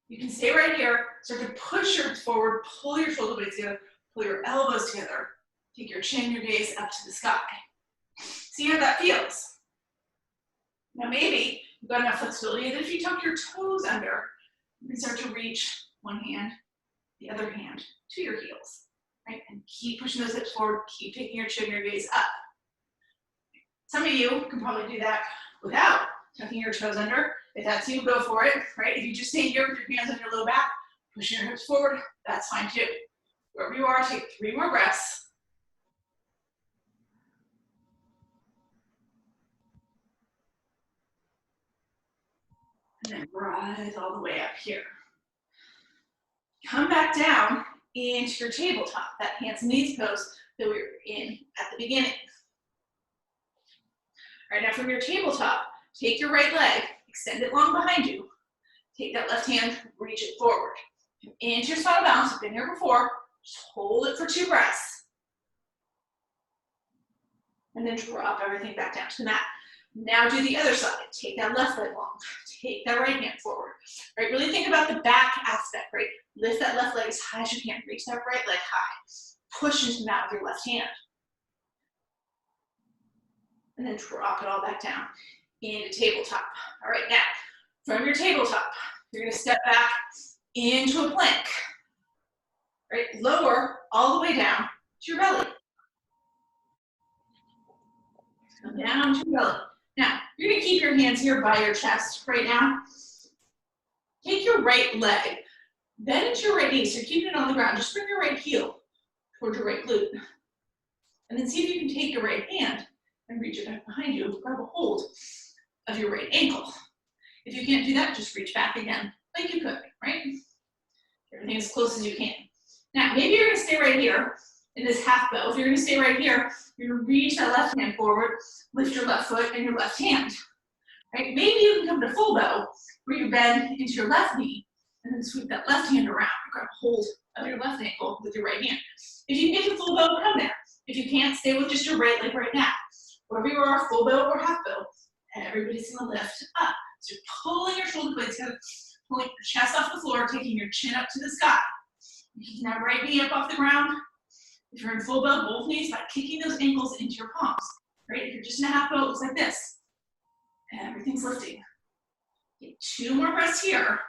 you can stay right here, start to push your hips forward, pull your shoulder blades together, pull your elbows together, take your chin, your gaze up to the sky. See how that feels. Now maybe you've got enough flexibility that if you tuck your toes under, you can start to reach one hand, the other hand to your heels, right? And keep pushing those hips forward, keep taking your chin, your gaze up. Some of you can probably do that without tucking your toes under. If that's you, go for it, right? If you just stay here with your hands on your low back, pushing your hips forward, that's fine too. Wherever you are, take 3 more breaths. And then rise all the way up here. Come back down into your tabletop, that hands and knees pose that we were in at the beginning. All right, now from your tabletop, take your right leg, extend it long behind you. Take that left hand, reach it forward. Into your spinal balance, you've been here before. Just hold it for 2 breaths. And then drop everything back down to the mat. Now do the other side. Take that left leg long. Take that right hand forward. Right, really think about the back aspect, right? Lift that left leg as high as you can. Reach that right leg high. Push into the mat with your left hand. And then drop it all back down into tabletop. All right, now, from your tabletop, you're gonna step back into a plank. Right, lower all the way down to your belly. Come down to your belly. Now, you're gonna keep your hands here by your chest right now. Take your right leg, bend into your right knee, so you're keeping it on the ground. Just bring your right heel towards your right glute. And then see if you can take your right hand and reach it back behind you, grab a hold of your right ankle. If you can't do that, just reach back again, like you could, right? Everything as close as you can. Now, maybe you're gonna stay right here in this half bow. If you're gonna stay right here, you're gonna reach that left hand forward, lift your left foot and your left hand, right? Maybe you can come to full bow, where you bend into your left knee, and then sweep that left hand around, grab hold of your left ankle with your right hand. If you can get to full bow, come there. If you can't, stay with just your right leg right now. Wherever you are, full bow or half bow, everybody's gonna lift up. So you're pulling your shoulder blades together, pulling your chest off the floor, taking your chin up to the sky. You keep that right knee up off the ground. If you're in full bow, both knees by kicking those ankles into your palms. Right? If you're just in a half bow, it looks like this. Everything's lifting. Take 2 more breaths here.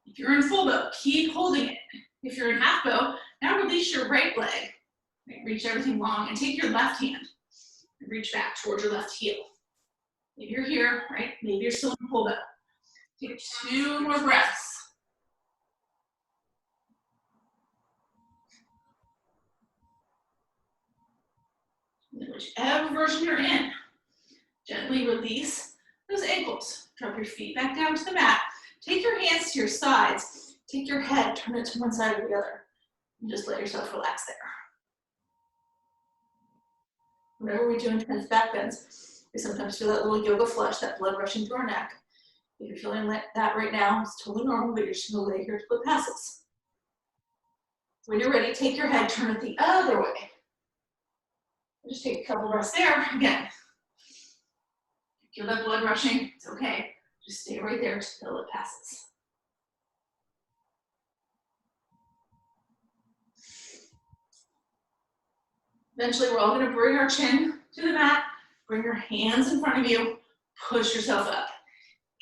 If you're in full bow, keep holding it. If you're in half bow, now release your right leg. Right? Reach everything long and take your left hand and reach back towards your left heel. If you're here, right, maybe you're still in full bow. Take 2 more breaths. Whichever version you're in, gently release those ankles. Drop your feet back down to the mat. Take your hands to your sides. Take your head, turn it to one side or the other. And just let yourself relax there. Whenever we do intense back bends, we sometimes feel that little yoga flush, that blood rushing through our neck. If you're feeling like that right now, it's totally normal, but you're just gonna lay here till it passes. When you're ready, take your head, turn it the other way. Just take a couple breaths there. Again, feel that blood rushing, it's okay. Just stay right there until it passes. Eventually, we're all going to bring our chin to the mat, bring your hands in front of you, push yourself up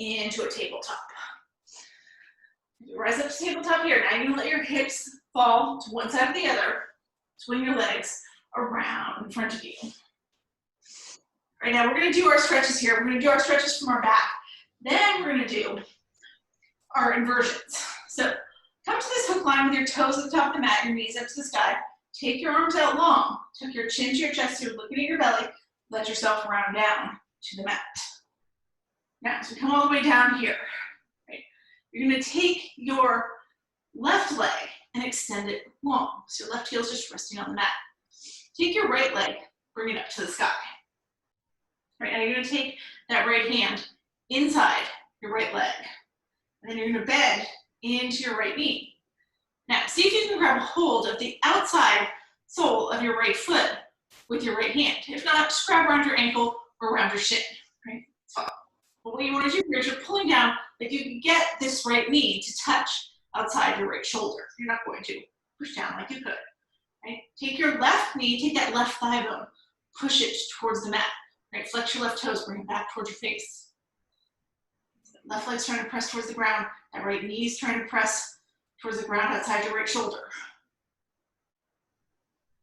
into a tabletop. You rise up to tabletop here. Now you're going to let your hips fall to one side or the other. Swing your legs around in front of you. All right, now we're going to do our stretches here. We're going to do our stretches from our back. Then we're going to do our inversions. So come to this hook line with your toes at the top of the mat, your knees up to the sky. Take your arms out long. Tuck your chin to your chest. You're looking at your belly. Let yourself round down to the mat. Now, as we come all the way down here, right, you're going to take your left leg and extend it long. So your left heel is just resting on the mat. Take your right leg, bring it up to the sky. Right, now you're going to take that right hand inside your right leg. And then you're going to bend into your right knee. Now, see if you can grab a hold of the outside sole of your right foot with your right hand. If not, just grab around your ankle or around your shin. Right? So, what you want to do here is you're pulling down, like you can get this right knee to touch outside your right shoulder. You're not going to push down like you could. Right? Take your left knee, take that left thigh bone, push it towards the mat. Right? Flex your left toes, bring it back towards your face. Left leg's trying to press towards the ground. That right knee's trying to press towards the ground outside your right shoulder.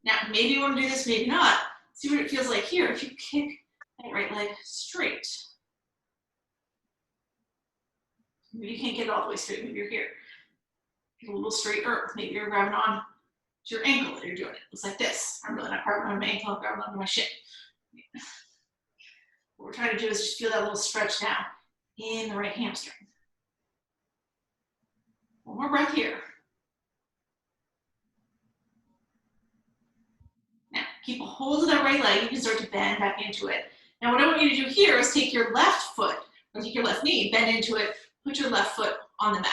Now, maybe you want to do this, maybe not. See what it feels like here if you kick that right leg straight. Maybe you can't get it all the way straight. Maybe you're here. Get a little straighter. Maybe you're grabbing on to your ankle that you're doing it. Looks like this. I'm really not grabbing on my ankle, I'm grabbing onto my shin. What we're trying to do is just feel that little stretch now in the right hamstring. One more breath here. Now, keep a hold of that right leg. You can start to bend back into it. Now, what I want you to do here is take your left foot, or take your left knee, bend into it, put your left foot on the mat.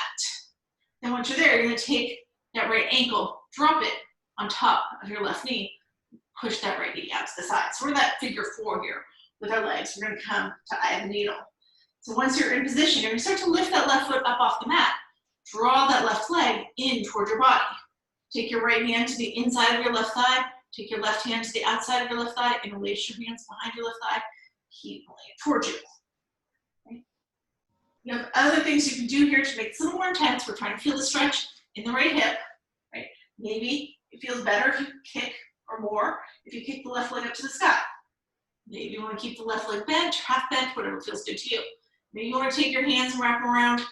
Then once you're there, you're going to take that right ankle, drop it on top of your left knee, push that right knee out to the side. So we're in that figure 4 here with our legs. We're going to come to eye of the needle. So once you're in position, you're going to start to lift that left foot up off the mat. Draw that left leg in towards your body. Take your right hand to the inside of your left thigh. Take your left hand to the outside of your left thigh. Interlace your hands behind your left thigh. Keep pulling it towards you. Okay. You have other things you can do here to make it a little more intense. We're trying to feel the stretch in the right hip. Right? Maybe it feels better if you kick, or more if you kick the left leg up to the sky. Maybe you want to keep the left leg bent, half bent, whatever feels good to you. Maybe you want to take your hands and wrap them around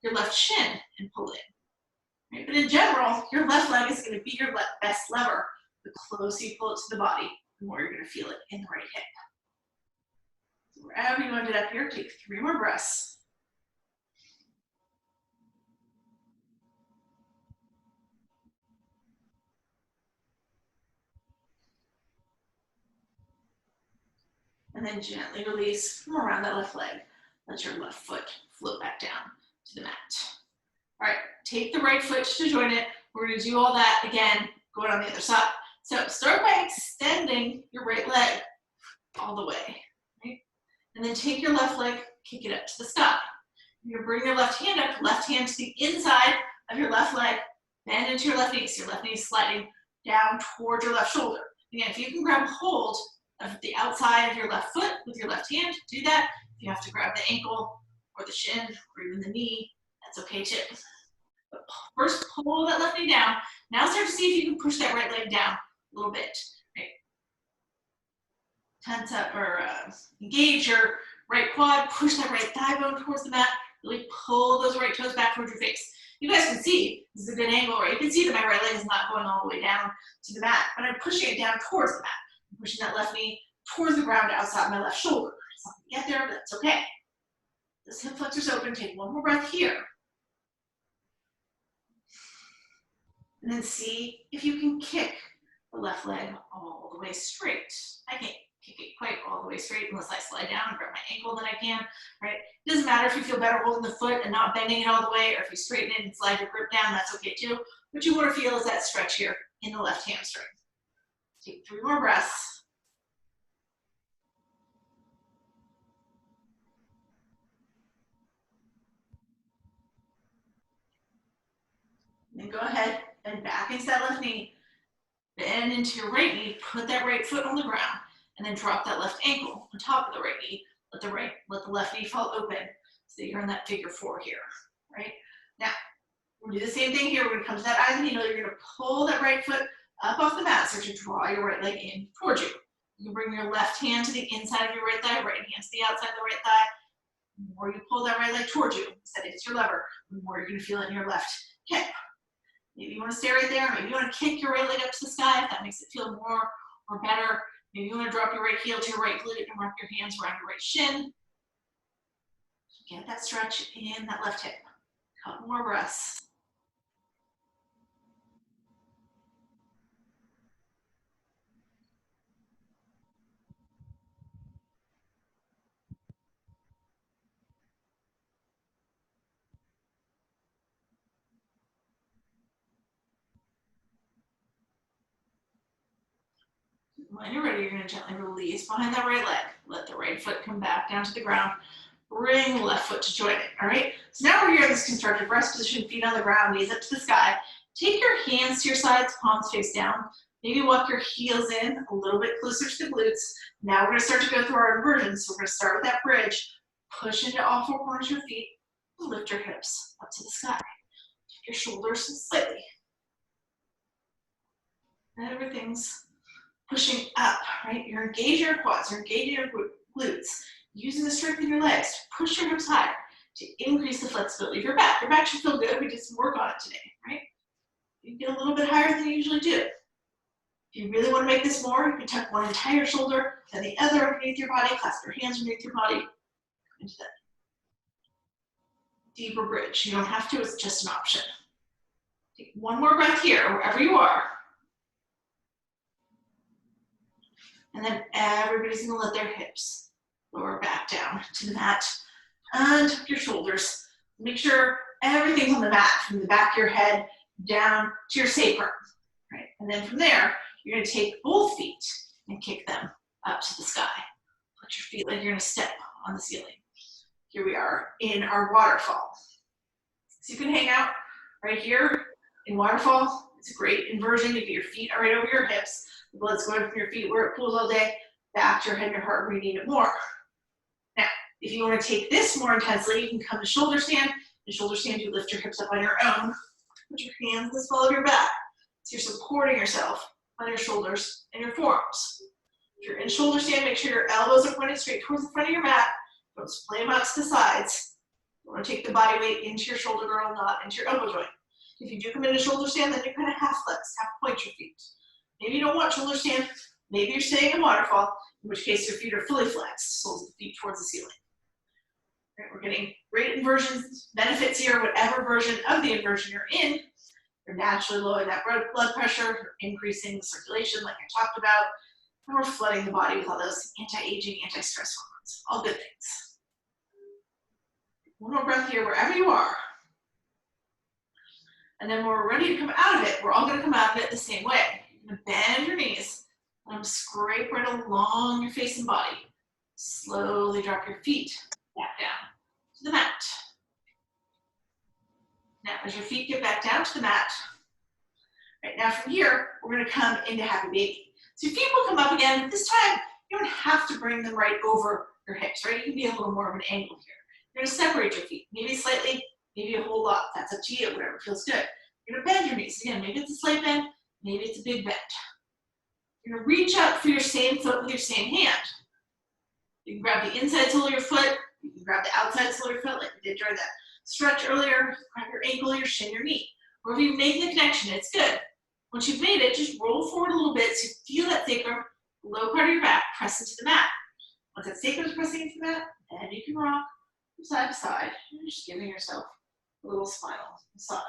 your left shin and pull in. Right? But in general, your left leg is going to be your best lever. The closer you pull it to the body, the more you're going to feel it in the right hip. So wherever you ended up here, take 3 more breaths. And then gently release from around that left leg. Let your left foot float back down to the mat. All right, take the right foot to join it. We're going to do all that again, going on the other side. So start by extending your right leg all the way, right? And then take your left leg, kick it up to the sky. You're going to bring your left hand up, left hand to the inside of your left leg, bend into your left knee. So your left knee is sliding down towards your left shoulder. Again, if you can grab hold of the outside of your left foot with your left hand, do that. If you have to grab the ankle or the shin or even the knee, that's okay too. But first, pull that left knee down. Now start to see if you can push that right leg down a little bit. Right? Tense up or engage your right quad, push that right thigh bone towards the mat, really pull those right toes back towards your face. You guys can see, this is a good angle, right? You can see that my right leg is not going all the way down to the mat, but I'm pushing it down towards the mat. I'm pushing that left knee towards the ground outside my left shoulder. It's not gonna get there, but that's okay. This hip flexor's open, take one more breath here. And then see if you can kick the left leg all the way straight. I can't kick it quite all the way straight unless I slide down and grab my ankle, then I can, right? It doesn't matter if you feel better holding the foot and not bending it all the way, or if you straighten it and slide your grip down, that's okay too. What you want to feel is that stretch here in the left hamstring. Take 3 more breaths. And then go ahead and back into that left knee. Bend bend into your right knee, put that right foot on the ground, and then drop that left ankle on top of the right knee. Let the left knee fall open so that you're in that figure 4 here, right? Now, we're gonna do the same thing here. We're gonna come to that eye of the needle. You're gonna pull that right foot up off the mat, start to draw your right leg in towards you. You can bring your left hand to the inside of your right thigh, right hand to the outside of the right thigh. The more you pull that right leg towards you, instead it hits your lever, the more you're gonna feel it in your left hip. Maybe you wanna stay right there. Maybe you wanna kick your right leg up to the sky if that makes it feel more or better. Maybe you wanna drop your right heel to your right glute and wrap your hands around your right shin. Get that stretch in that left hip. A couple more breaths. When you're ready, you're going to gently release behind that right leg. Let the right foot come back down to the ground. Bring the left foot to join it, all right? So now we're here in this constructive rest position, feet on the ground, knees up to the sky. Take your hands to your sides, palms face down. Maybe walk your heels in a little bit closer to the glutes. Now we're going to start to go through our inversions. So we're going to start with that bridge. Push into all 4 corners of your feet. Lift your hips up to the sky. Take your shoulders slightly. Everything's pushing up, right? You're engaging your quads, you're engaging your glutes, using the strength in your legs to push your hips higher to increase the flexibility of your back. Your back should feel good. We did some work on it today, right? You get a little bit higher than you usually do. If you really want to make this more, you can tuck one entire shoulder, then the other underneath your body, clasp your hands underneath your body, into that deeper bridge. You don't have to, it's just an option. Take one more breath here, wherever you are. And then everybody's gonna let their hips lower back down to the mat and tuck your shoulders. Make sure everything's on the mat from the back of your head down to your sacrum, right? And then from there, you're gonna take both feet and kick them up to the sky. Put your feet like you're gonna step on the ceiling. Here we are in our waterfall. So you can hang out right here in waterfall. It's a great inversion. You get your feet right over your hips. The blood's going from your feet where it pools all day, back to your head and your heart where you need it more. Now, if you want to take this more intensely, you can come to shoulder stand. In shoulder stand, you lift your hips up on your own. Put your hands this fall of your back. So you're supporting yourself on your shoulders and your forearms. If you're in shoulder stand, make sure your elbows are pointed straight towards the front of your mat. Don't splay them out to the sides. You want to take the body weight into your shoulder girdle, not into your elbow joint. If you do come into shoulder stand, then you kind of half flex, half point your feet. Maybe you don't want shoulder stand, maybe you're staying in waterfall, in which case your feet are fully flexed, soles of the feet towards the ceiling. Right, we're getting great inversions, benefits here, whatever version of the inversion you're in. You're naturally lowering that blood pressure, you're increasing the circulation like I talked about, and we're flooding the body with all those anti-aging, anti-stress hormones, all good things. One more breath here, wherever you are. And then when we're ready to come out of it, we're all gonna come out of it the same way. You're gonna bend your knees, let them scrape right along your face and body. Slowly drop your feet back down to the mat. Now, as your feet get back down to the mat, right now from here, we're gonna come into happy baby. So your feet will come up again, but this time, you don't have to bring them right over your hips, right? You can be a little more of an angle here. You're gonna separate your feet, maybe slightly, maybe a whole lot. That's up to you, whatever feels good. You're gonna bend your knees. Again, maybe it's a slight bend, maybe it's a big bend. You're gonna reach out for your same foot with your same hand. You can grab the inside sole of your foot, you can grab the outside sole of your foot like we did during that stretch earlier. Grab your ankle, your shin, your knee. Wherever you make the connection, it's good. Once you've made it, just roll forward a little bit so you feel that sacrum, low part of your back, press into the mat. Once that sacrum is pressing into the mat, then you can rock from side to side. You're just giving yourself a little spinal massage.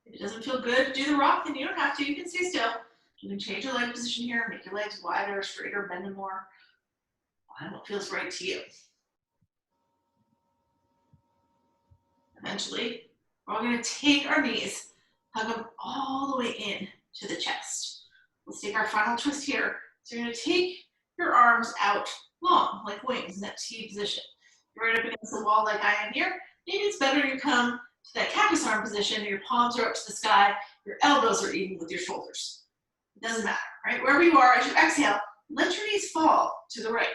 If it doesn't feel good to do the rock, then you don't have to. You can stay still. You can change your leg position here, make your legs wider, straighter, bend them more. Find what feels right to you. Eventually, we're all going to take our knees, hug them all the way in to the chest. Let's take our final twist here. So you're gonna take your arms out long, like wings in that T position. You're right up against the wall like I am here. Maybe it's better you come to that cactus arm position, your palms are up to the sky, your elbows are even with your shoulders. It doesn't matter, right? Wherever you are, as you exhale, let your knees fall to the right.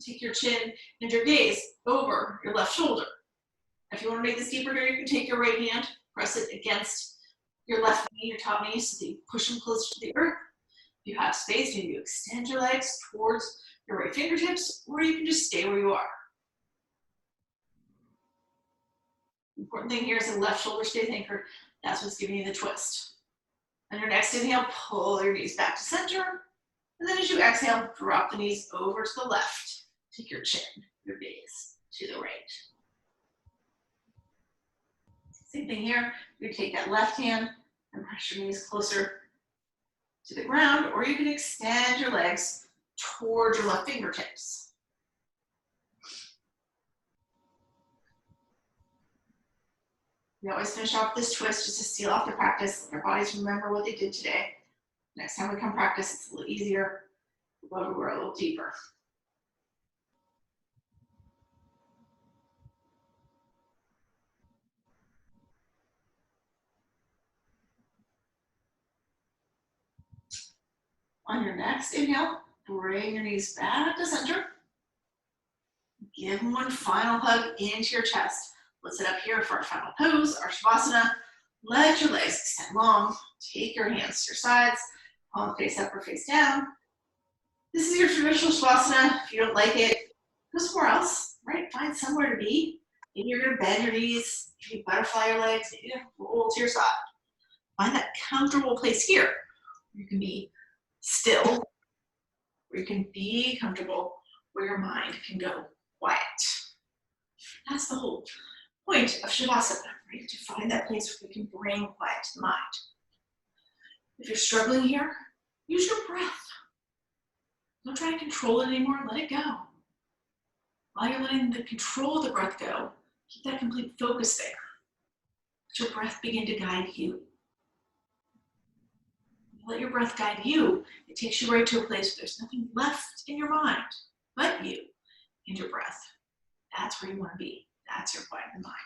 Take your chin and your gaze over your left shoulder. If you want to make this deeper here, you can take your right hand, press it against your left knee, your top knee, so that you push them closer to the earth. If you have space, maybe you extend your legs towards your right fingertips, or you can just stay where you are. The important thing here is the left shoulder stays anchored. That's what's giving you the twist. On your next inhale, pull your knees back to center. And then as you exhale, drop the knees over to the left. Take your chin, your gaze to the right. Same thing here. You take that left hand and press your knees closer to the ground, or you can extend your legs towards your left fingertips. We always finish off this twist just to seal off the practice. Our bodies remember what they did today. Next time we come practice, it's a little easier. We'll go a little deeper. On your next inhale, bring your knees back to center. Give them one final hug into your chest. Let's sit up here for our final pose, our Shavasana. Let your legs extend long. Take your hands to your sides, palm face up or face down. This is your traditional Shavasana. If you don't like it, go somewhere else, right? Find somewhere to be. Maybe you're gonna bend your knees, maybe butterfly your legs, maybe you're gonna roll to your side. Find that comfortable place here. You can be still, where you can be comfortable, where your mind can go quiet. That's the whole point of Shavasana, right? To find that place where you can bring quiet to the mind. If you're struggling here, use your breath. Don't try to control it anymore, let it go. While you're letting the control of the breath go, keep that complete focus there. Let your breath begin to guide you. Let your breath guide you. It takes you right to a place where there's nothing left in your mind but you and your breath. That's where you want to be. That's your quiet in the mind.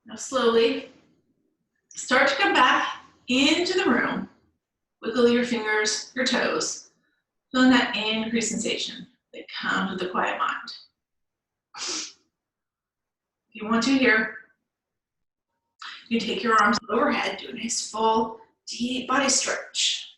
Now slowly start to come back into the room. Wiggle your fingers, your toes, feeling that increased sensation that comes with the quiet mind. If you want to here, you can take your arms overhead, do a nice full deep body stretch.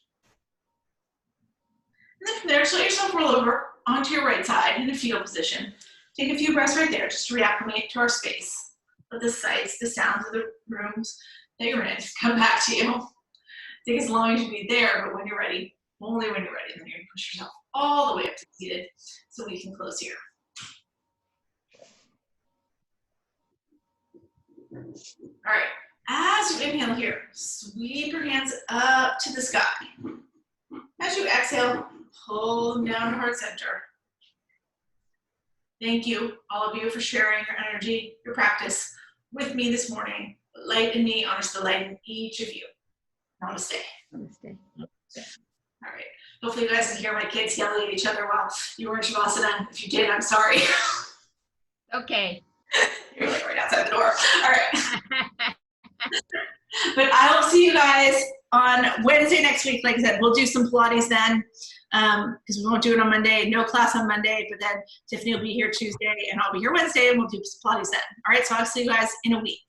And then from there, just let yourself roll over onto your right side in a fetal position. Take a few breaths right there, just to reacclimate to our space. Let the sights, the sounds of the rooms that you're in come back to you. Take as long as you need there, but when you're ready, only when you're ready, and then you're gonna push yourself all the way up to seated so we can close here. All right, as you inhale here, sweep your hands up to the sky. As you exhale, pull them down to heart center. Thank you, all of you, for sharing your energy, your practice with me this morning. Light in me honors the light in each of you. Namaste. Namaste. All right. Hopefully you guys can hear my kids yelling at each other while you were in Shavasana. If you did, I'm sorry. Okay. You're like right outside the door. All right. But I will see you guys on Wednesday next week. Like I said, we'll do some Pilates then because we won't do it on Monday. No class on Monday, but then Tiffany will be here Tuesday and I'll be here Wednesday and we'll do some Pilates then. All right, so I'll see you guys in a week.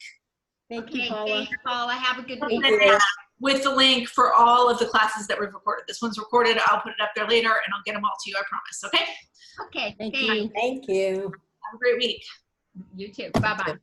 Thank you, Paula. Thanks, Paula. Have a good week. With the link for all of the classes that we've recorded. This one's recorded. I'll put it up there later and I'll get them all to you, I promise. Okay? Okay. Thank you. Thank you. Have a great week. You too. Bye-bye.